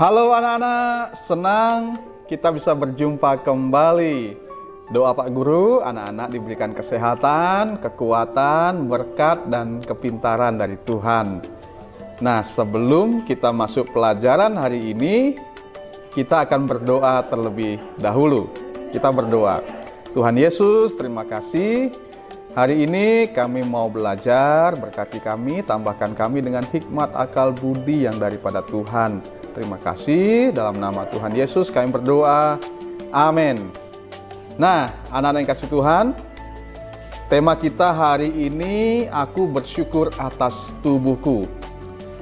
Halo anak-anak, senang kita bisa berjumpa kembali. Doa Pak Guru, anak-anak diberikan kesehatan, kekuatan, berkat, dan kepintaran dari Tuhan. Nah, sebelum kita masuk pelajaran hari ini, kita akan berdoa terlebih dahulu. Kita berdoa. Tuhan Yesus, terima kasih. Hari ini kami mau belajar, berkati kami, tambahkan kami dengan hikmat akal budi yang daripada Tuhan. Terima kasih, dalam nama Tuhan Yesus kami berdoa. Amin. Nah, anak-anak yang kasih Tuhan, tema kita hari ini, aku bersyukur atas tubuhku.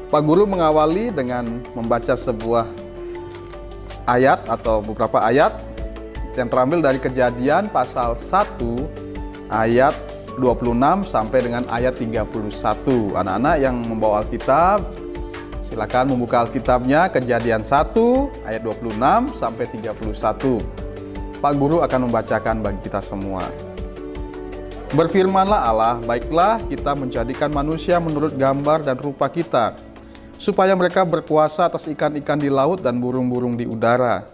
Pak Guru mengawali dengan membaca sebuah ayat atau beberapa ayat yang terambil dari Kejadian pasal 1 ayat 26 sampai dengan ayat 31. Anak-anak yang membawa Alkitab, silakan membuka Alkitabnya, Kejadian 1 ayat 26 sampai 31. Pak Guru akan membacakan bagi kita semua. Berfirmanlah Allah, baiklah kita menjadikan manusia menurut gambar dan rupa kita, supaya mereka berkuasa atas ikan-ikan di laut dan burung-burung di udara,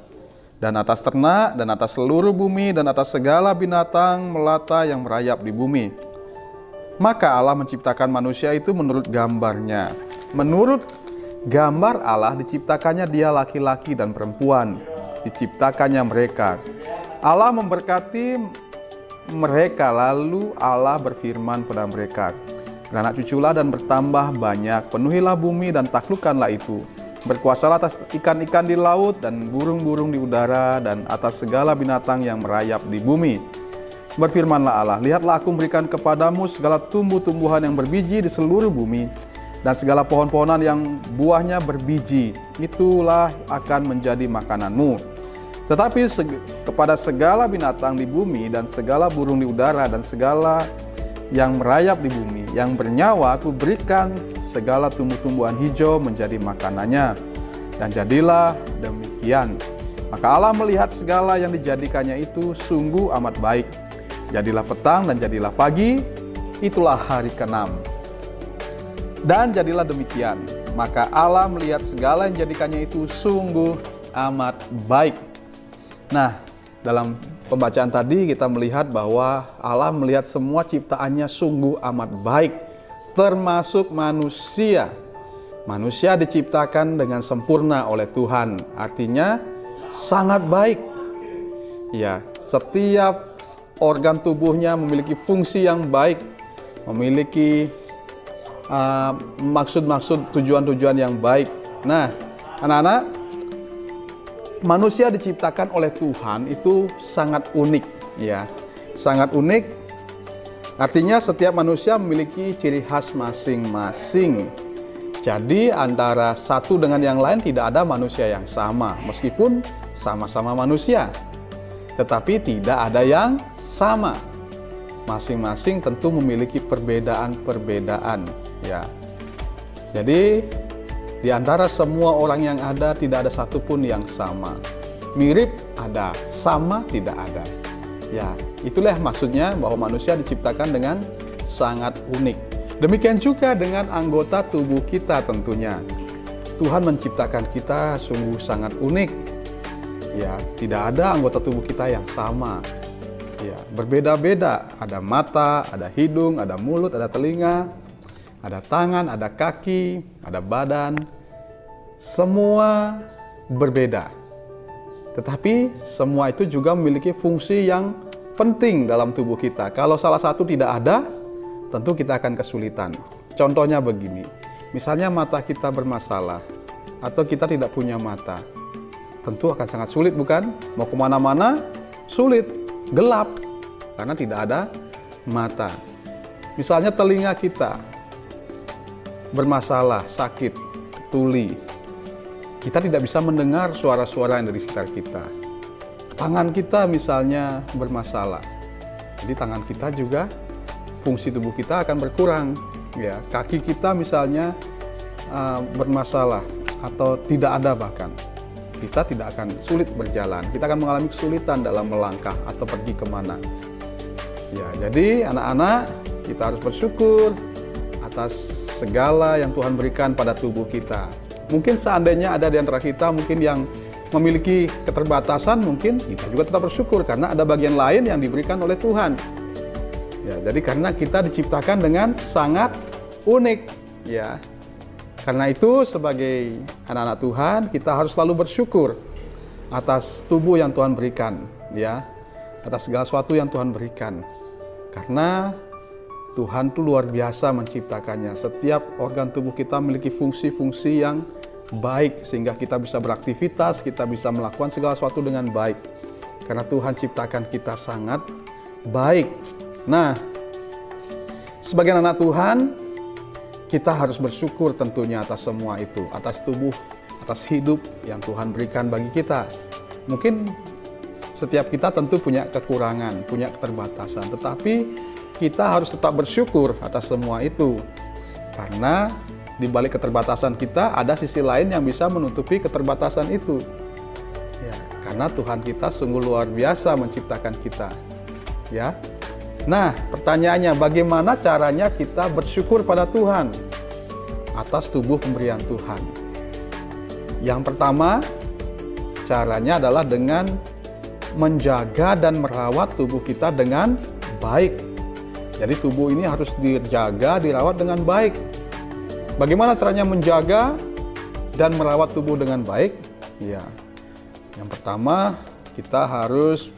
dan atas ternak, dan atas seluruh bumi, dan atas segala binatang melata yang merayap di bumi. Maka Allah menciptakan manusia itu menurut gambarnya. Menurut gambar Allah diciptakannya dia laki-laki dan perempuan, diciptakannya mereka. Allah memberkati mereka, lalu Allah berfirman pada mereka, beranak cuculah dan bertambah banyak, penuhilah bumi dan taklukkanlah itu. Berkuasalah atas ikan-ikan di laut dan burung-burung di udara dan atas segala binatang yang merayap di bumi. Berfirmanlah Allah, lihatlah aku memberikan kepadamu segala tumbuh-tumbuhan yang berbiji di seluruh bumi, dan segala pohon-pohonan yang buahnya berbiji, itulah akan menjadi makananmu. Tetapi kepada segala binatang di bumi dan segala burung di udara dan segala yang merayap di bumi, yang bernyawa, aku berikan segala tumbuh-tumbuhan hijau menjadi makanannya. Dan jadilah demikian. Maka Allah melihat segala yang dijadikannya itu sungguh amat baik. Jadilah petang dan jadilah pagi, itulah hari ke-6. Dan jadilah demikian. Maka Allah melihat segala yang dijadikannya itu sungguh amat baik. Nah, dalam pembacaan tadi kita melihat bahwa Allah melihat semua ciptaannya sungguh amat baik, termasuk manusia. Manusia diciptakan dengan sempurna oleh Tuhan, artinya sangat baik. Ya, setiap organ tubuhnya memiliki fungsi yang baik, memiliki maksud-maksud, tujuan-tujuan yang baik. Nah, anak-anak, manusia diciptakan oleh Tuhan itu sangat unik, ya, sangat unik. Artinya setiap manusia memiliki ciri khas masing-masing. Jadi antara satu dengan yang lain tidak ada manusia yang sama, meskipun sama-sama manusia, tetapi tidak ada yang sama. Masing-masing tentu memiliki perbedaan-perbedaan, ya. Jadi di antara semua orang yang ada, tidak ada satupun yang sama. Mirip ada, sama tidak ada. Ya, itulah maksudnya bahwa manusia diciptakan dengan sangat unik. Demikian juga dengan anggota tubuh kita tentunya. Tuhan menciptakan kita sungguh sangat unik. Ya, tidak ada anggota tubuh kita yang sama. Ya, berbeda-beda. Ada mata, ada hidung, ada mulut, ada telinga, ada tangan, ada kaki, ada badan. Semua berbeda. Tetapi semua itu juga memiliki fungsi yang penting dalam tubuh kita. Kalau salah satu tidak ada, tentu kita akan kesulitan. Contohnya begini, misalnya mata kita bermasalah, atau kita tidak punya mata, tentu akan sangat sulit, bukan? Mau kemana-mana, sulit, gelap, karena tidak ada mata. Misalnya telinga kita bermasalah, sakit, tuli, kita tidak bisa mendengar suara-suara yang dari sekitar kita. Tangan kita misalnya bermasalah, jadi tangan kita juga, fungsi tubuh kita akan berkurang. Ya, kaki kita misalnya bermasalah atau tidak ada bahkan, kita tidak akan sulit berjalan, kita akan mengalami kesulitan dalam melangkah atau pergi kemana. Ya, jadi anak-anak, kita harus bersyukur atas segala yang Tuhan berikan pada tubuh kita. Mungkin seandainya ada di antara kita mungkin yang memiliki keterbatasan, mungkin kita juga tetap bersyukur karena ada bagian lain yang diberikan oleh Tuhan. Ya, jadi karena kita diciptakan dengan sangat unik, ya. Karena itu sebagai anak-anak Tuhan kita harus selalu bersyukur atas tubuh yang Tuhan berikan, ya. Atas segala sesuatu yang Tuhan berikan. Karena Tuhan itu luar biasa menciptakannya. Setiap organ tubuh kita memiliki fungsi-fungsi yang baik sehingga kita bisa beraktivitas, kita bisa melakukan segala sesuatu dengan baik. Karena Tuhan ciptakan kita sangat baik. Nah, sebagai anak Tuhan, kita harus bersyukur tentunya atas semua itu, atas tubuh, atas hidup yang Tuhan berikan bagi kita. Mungkin setiap kita tentu punya kekurangan, punya keterbatasan, tetapi kita harus tetap bersyukur atas semua itu. Karena di balik keterbatasan kita ada sisi lain yang bisa menutupi keterbatasan itu. Ya, karena Tuhan kita sungguh luar biasa menciptakan kita. Ya. Nah, pertanyaannya bagaimana caranya kita bersyukur pada Tuhan atas tubuh pemberian Tuhan? Yang pertama, caranya adalah dengan menjaga dan merawat tubuh kita dengan baik. Jadi tubuh ini harus dijaga, dirawat dengan baik. Bagaimana caranya menjaga dan merawat tubuh dengan baik? Ya, yang pertama kita harus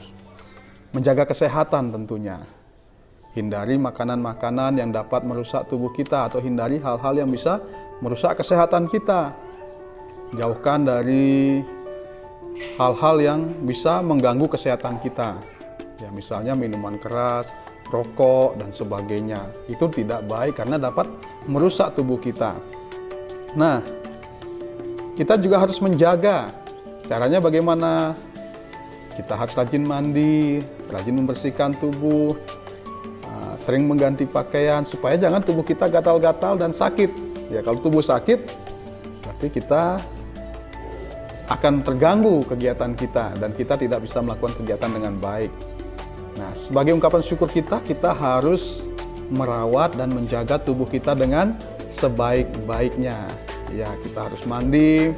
menjaga kesehatan tentunya. Hindari makanan-makanan yang dapat merusak tubuh kita atau hindari hal-hal yang bisa merusak kesehatan kita. Jauhkan dari hal-hal yang bisa mengganggu kesehatan kita. Ya, misalnya minuman keras, rokok dan sebagainya. Itu tidak baik karena dapat merusak tubuh kita. Nah, kita juga harus menjaga. Caranya bagaimana? Kita harus rajin mandi, rajin membersihkan tubuh, sering mengganti pakaian supaya jangan tubuh kita gatal-gatal dan sakit. Ya, kalau tubuh sakit, berarti kita akan terganggu kegiatan kita dan kita tidak bisa melakukan kegiatan dengan baik. Nah, sebagai ungkapan syukur kita harus merawat dan menjaga tubuh kita dengan sebaik-baiknya. Ya, kita harus mandi,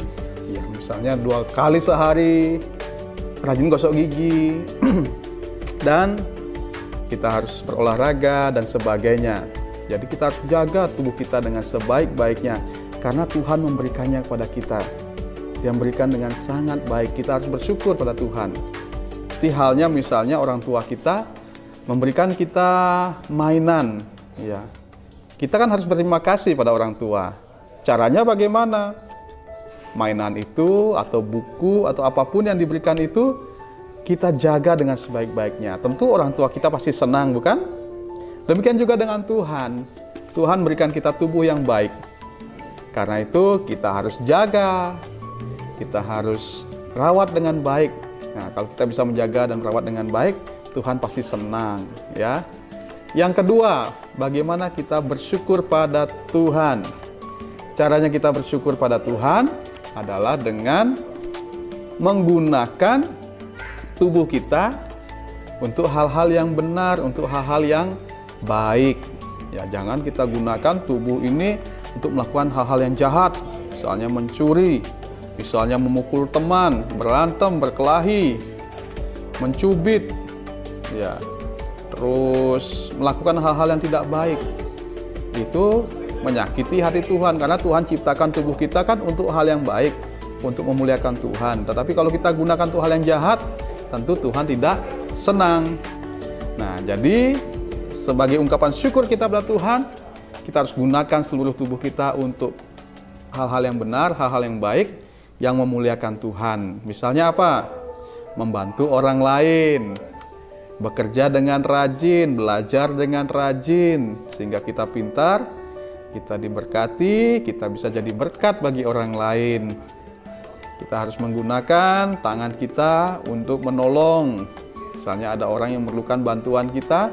ya misalnya 2 kali sehari, rajin gosok gigi, dan kita harus berolahraga dan sebagainya. Jadi kita harus jaga tubuh kita dengan sebaik-baiknya karena Tuhan memberikannya kepada kita. Dia memberikan dengan sangat baik. Kita harus bersyukur pada Tuhan. Seperti halnya misalnya orang tua kita memberikan kita mainan, ya. Kita kan harus berterima kasih pada orang tua. Caranya bagaimana? Mainan itu atau buku atau apapun yang diberikan itu kita jaga dengan sebaik-baiknya. Tentu orang tua kita pasti senang, bukan? Demikian juga dengan Tuhan. Tuhan berikan kita tubuh yang baik. Karena itu kita harus jaga, kita harus rawat dengan baik. Nah, kalau kita bisa menjaga dan merawat dengan baik, Tuhan pasti senang, ya. Yang kedua, bagaimana kita bersyukur pada Tuhan? Caranya kita bersyukur pada Tuhan adalah dengan menggunakan tubuh kita untuk hal-hal yang benar, untuk hal-hal yang baik. Ya, jangan kita gunakan tubuh ini untuk melakukan hal-hal yang jahat, misalnya mencuri, misalnya memukul teman, berantem, berkelahi, mencubit, ya, terus melakukan hal-hal yang tidak baik. Itu menyakiti hati Tuhan, karena Tuhan ciptakan tubuh kita kan untuk hal yang baik, untuk memuliakan Tuhan. Tetapi kalau kita gunakan untuk hal yang jahat, tentu Tuhan tidak senang. Nah, jadi sebagai ungkapan syukur kita pada Tuhan, kita harus gunakan seluruh tubuh kita untuk hal-hal yang benar, hal-hal yang baik, yang memuliakan Tuhan. Misalnya apa? Membantu orang lain, bekerja dengan rajin, belajar dengan rajin, sehingga kita pintar, kita diberkati, kita bisa jadi berkat bagi orang lain. Kita harus menggunakan tangan kita untuk menolong. Misalnya ada orang yang memerlukan bantuan kita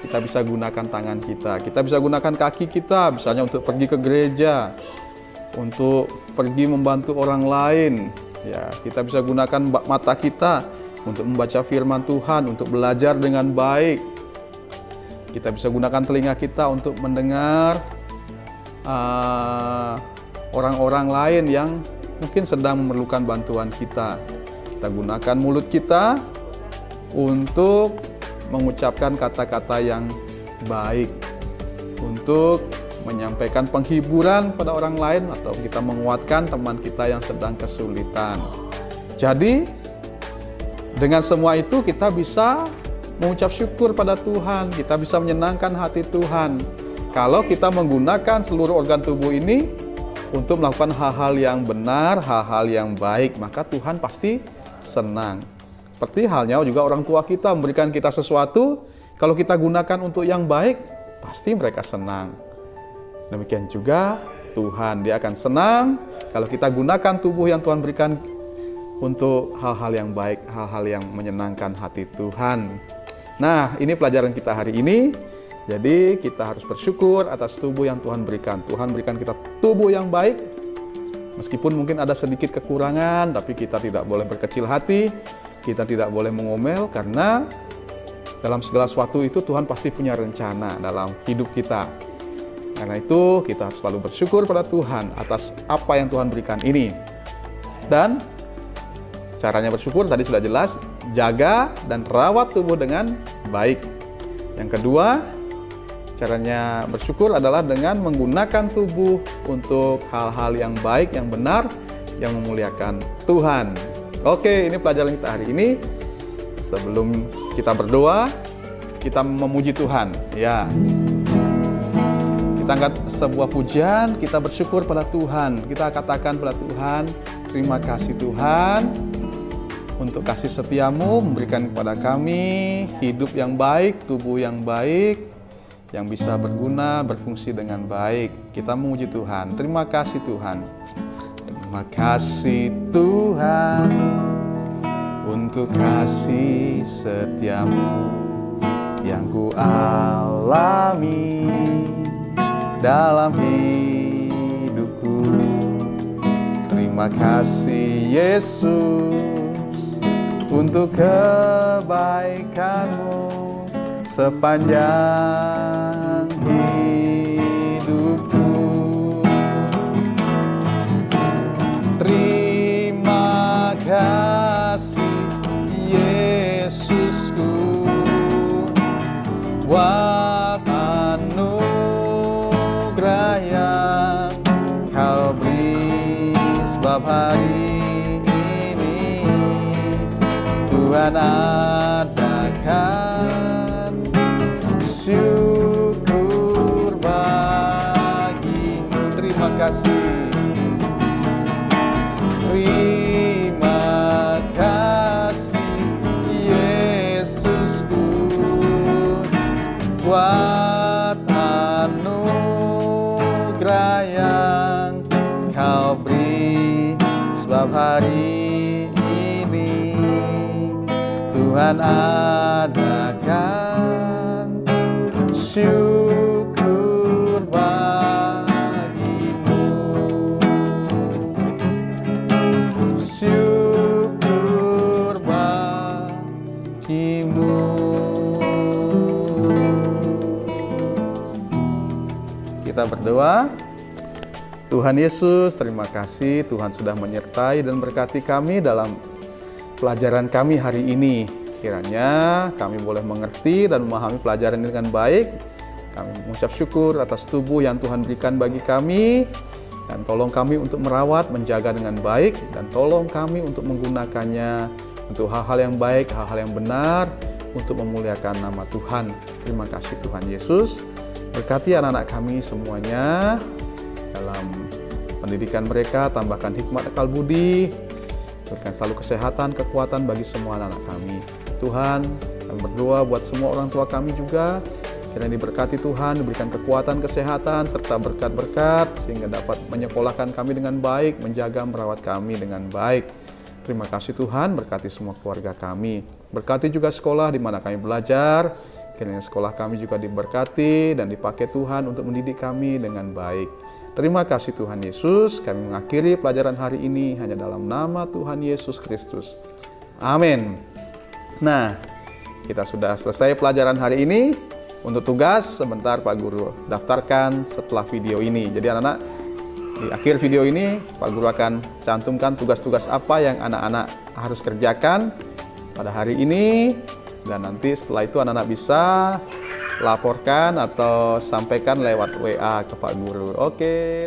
bisa gunakan tangan kita. Kita bisa gunakan kaki kita, misalnya untuk pergi ke gereja, untuk pergi membantu orang lain. Ya, kita bisa gunakan mata kita untuk membaca firman Tuhan, untuk belajar dengan baik. Kita bisa gunakan telinga kita untuk mendengar orang-orang lain yang mungkin sedang memerlukan bantuan kita. Kita gunakan mulut kita untuk mengucapkan kata-kata yang baik, untuk menyampaikan penghiburan pada orang lain, atau kita menguatkan teman kita yang sedang kesulitan. Jadi, dengan semua itu kita bisa mengucap syukur pada Tuhan, kita bisa menyenangkan hati Tuhan. Kalau kita menggunakan seluruh organ tubuh ini untuk melakukan hal-hal yang benar, hal-hal yang baik, maka Tuhan pasti senang. Seperti halnya juga orang tua kita memberikan kita sesuatu, kalau kita gunakan untuk yang baik, pasti mereka senang. Demikian juga Tuhan, Dia akan senang kalau kita gunakan tubuh yang Tuhan berikan untuk hal-hal yang baik, hal-hal yang menyenangkan hati Tuhan. Nah, ini pelajaran kita hari ini. Jadi kita harus bersyukur atas tubuh yang Tuhan berikan. Tuhan berikan kita tubuh yang baik. Meskipun mungkin ada sedikit kekurangan, tapi kita tidak boleh berkecil hati. Kita tidak boleh mengomel, karena dalam segala sesuatu itu Tuhan pasti punya rencana dalam hidup kita. Karena itu kita harus selalu bersyukur pada Tuhan atas apa yang Tuhan berikan ini. Dan caranya bersyukur tadi sudah jelas, jaga dan rawat tubuh dengan baik. Yang kedua, caranya bersyukur adalah dengan menggunakan tubuh untuk hal-hal yang baik, yang benar, yang memuliakan Tuhan. Oke, ini pelajaran kita hari ini. Sebelum kita berdoa, kita memuji Tuhan. Ya, kita angkat sebuah pujian, kita bersyukur pada Tuhan. Kita katakan pada Tuhan, terima kasih Tuhan untuk kasih setiamu memberikan kepada kami hidup yang baik, tubuh yang baik, yang bisa berguna, berfungsi dengan baik. Kita memuji Tuhan. Terima kasih Tuhan. Terima kasih Tuhan untuk kasih setiamu yang ku alami dalam hidupku. Terima kasih Yesus untuk kebaikan-Mu sepanjang hidupku. Terima kasih Yesusku buat anugerah yang Kau beri, sebab hari ini Tuhan adakan syukur bagimu. Terima kasih. Terima kasih Yesusku buat anugerah yang Kau beri, sebab hari ini Tuhan adakan syukur bagimu. Syukur bagimu. Kita berdoa. Tuhan Yesus, terima kasih Tuhan sudah menyertai dan berkati kami dalam pelajaran kami hari ini. Kiranya kami boleh mengerti dan memahami pelajaran ini dengan baik. Kami mengucap syukur atas tubuh yang Tuhan berikan bagi kami. Dan tolong kami untuk merawat, menjaga dengan baik. Dan tolong kami untuk menggunakannya untuk hal-hal yang baik, hal-hal yang benar, untuk memuliakan nama Tuhan. Terima kasih Tuhan Yesus. Berkati anak-anak kami semuanya dalam pendidikan mereka, tambahkan hikmat akal budi, berikan selalu kesehatan, kekuatan bagi semua anak-anak kami. Tuhan, kami berdoa buat semua orang tua kami juga, kiranya diberkati Tuhan, diberikan kekuatan, kesehatan, serta berkat-berkat, sehingga dapat menyekolahkan kami dengan baik, menjaga, merawat kami dengan baik. Terima kasih Tuhan, berkati semua keluarga kami. Berkati juga sekolah di mana kami belajar, kiranya sekolah kami juga diberkati dan dipakai Tuhan untuk mendidik kami dengan baik. Terima kasih Tuhan Yesus, kami mengakhiri pelajaran hari ini hanya dalam nama Tuhan Yesus Kristus. Amin. Nah, kita sudah selesai pelajaran hari ini. Untuk tugas, sebentar Pak Guru daftarkan setelah video ini. Jadi anak-anak Di akhir video ini, Pak Guru akan cantumkan tugas-tugas apa yang anak-anak harus kerjakan pada hari ini, dan nanti setelah itu anak-anak bisa laporkan atau sampaikan lewat WA ke Pak Guru. Oke.